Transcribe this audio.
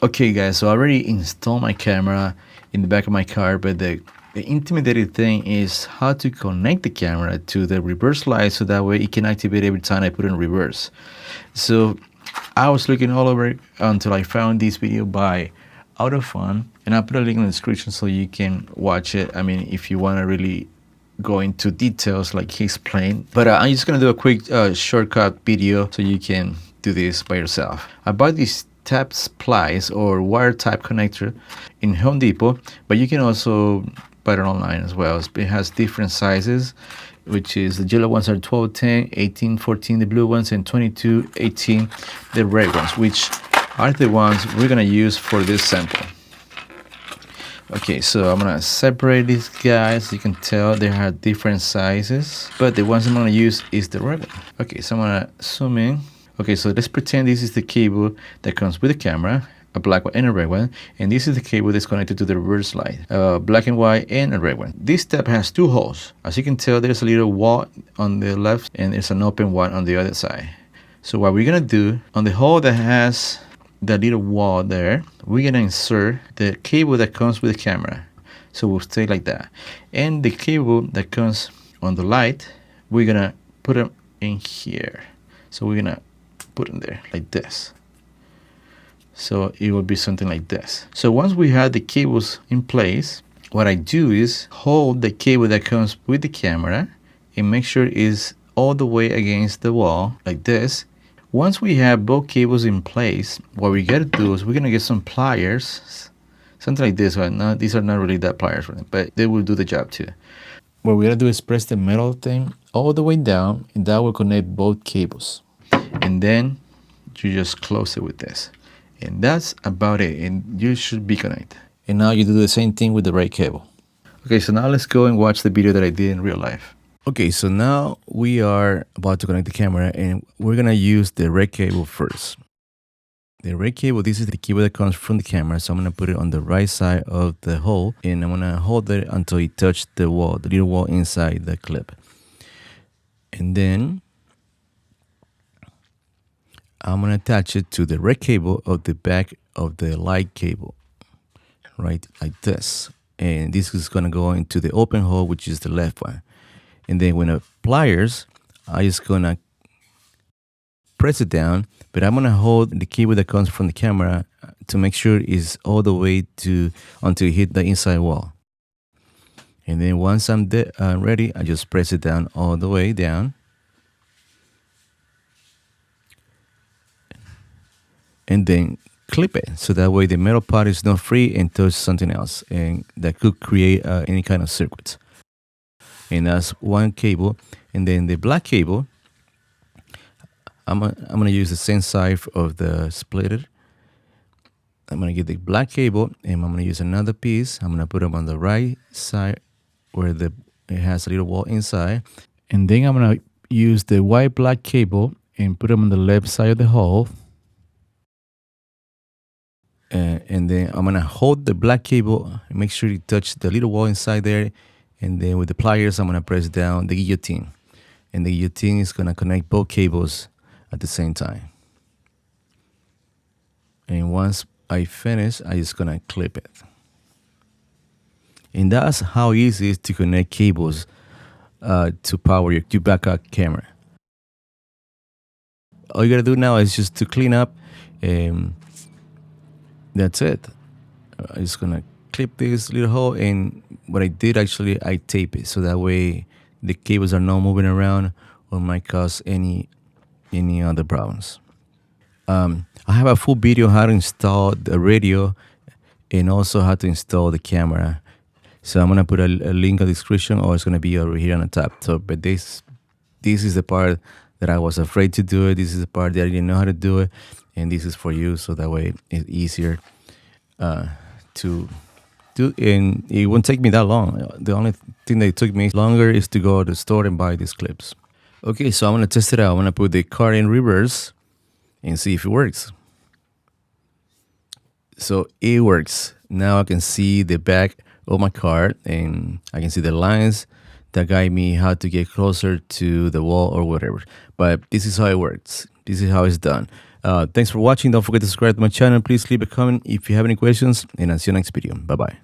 Okay guys, so I already installed my camera in the back of my car, but the intimidating thing is how to connect the camera to the reverse light so that way it can activate every time I put it in reverse. So I was looking all over until I found this video by Autofun, and I'll put a link in the description so you can watch it. I mean, if you want to really go into details like he explained. But I'm just gonna do a quick shortcut video so you can do this by yourself. I bought these tap splice or wire type connector in Home Depot, but you can also buy it online as well. It has different sizes, which is the yellow ones are 1210, 1814 the blue ones, and 2218 the red ones, which are the ones we're gonna use for this sample. Okay, so I'm gonna separate these guys. You can tell they have different sizes, but the ones I'm gonna use is the red one. Okay, so I'm gonna zoom in. Okay, so let's pretend this is the cable that comes with the camera, a black one and a red one, and this is the cable that's connected to the reverse light, black and white and a red one. This step has two holes. As you can tell, there's a little wall on the left and there's an open one on the other side. So what we're gonna do on the hole that has the little wall there, we're gonna insert the cable that comes with the camera, so we'll stay like that. And the cable that comes on the light, we're gonna put them in here, so we're gonna put them there like this, so it will be something like this. So once we have the cables in place, what I do is hold the cable that comes with the camera and make sure it is all the way against the wall like this. Once we have both cables in place, what we gotta do is we're gonna get some pliers, something like this. Right now, these are not really that pliers for them, but they will do the job too. What we gotta do is press the metal thing all the way down, and that will connect both cables. And then you just close it with this, and that's about it. And you should be connected. And now you do the same thing with the right cable. Okay, so now let's go and watch the video that I did in real life. Okay, so now we are about to connect the camera, and we're gonna use the red cable first. The red cable, this is the cable that comes from the camera, so I'm gonna put it on the right side of the hole, and I'm gonna hold it until it touches the wall, the little wall inside the clip. And then I'm gonna attach it to the red cable of the back of the light cable, right, like this. And this is gonna go into the open hole, which is the left one. And then with the pliers, I'm just gonna press it down, but I'm gonna hold the cable that comes from the camera to make sure it's all the way to until it hit the inside wall. And then once I'm ready, I just press it down all the way down. And then clip it, so that way the metal part is not free and touch something else, and that could create any kind of circuit. And that's one cable. And then the black cable, I'm gonna use the same side of the splitter. I'm gonna get the black cable, and I'm gonna use another piece. I'm gonna put them on the right side where it has a little wall inside. And then I'm gonna use the white black cable and put them on the left side of the hole. And then I'm gonna hold the black cable and make sure you touch the little wall inside there. And then with the pliers, I'm gonna press down the guillotine. And the guillotine is gonna connect both cables at the same time. And once I finish, I just gonna clip it. And that's how easy it is to connect cables to power your backup camera. All you gotta do now is just to clean up, and that's it. I'm just gonna clip this little hole, and what I did actually, I tape it so that way the cables are not moving around or might cause any other problems. I have a full video how to install the radio and also how to install the camera. So I'm gonna put a link in the description, or it's gonna be over here on the top. So, but this is the part that I was afraid to do it. This is the part that I didn't know how to do it, and this is for you, so that way it's easier to do, and it won't take me that long. The only thing that took me longer is to go to the store and buy these clips. Okay, so I'm gonna test it out. I'm gonna put the car in reverse and see if it works. So it works. Now I can see the back of my car, and I can see the lines that guide me how to get closer to the wall or whatever. But this is how it works. This is how it's done. Thanks for watching. Don't forget to subscribe to my channel. Please leave a comment if you have any questions, and I'll see you next video. Bye bye.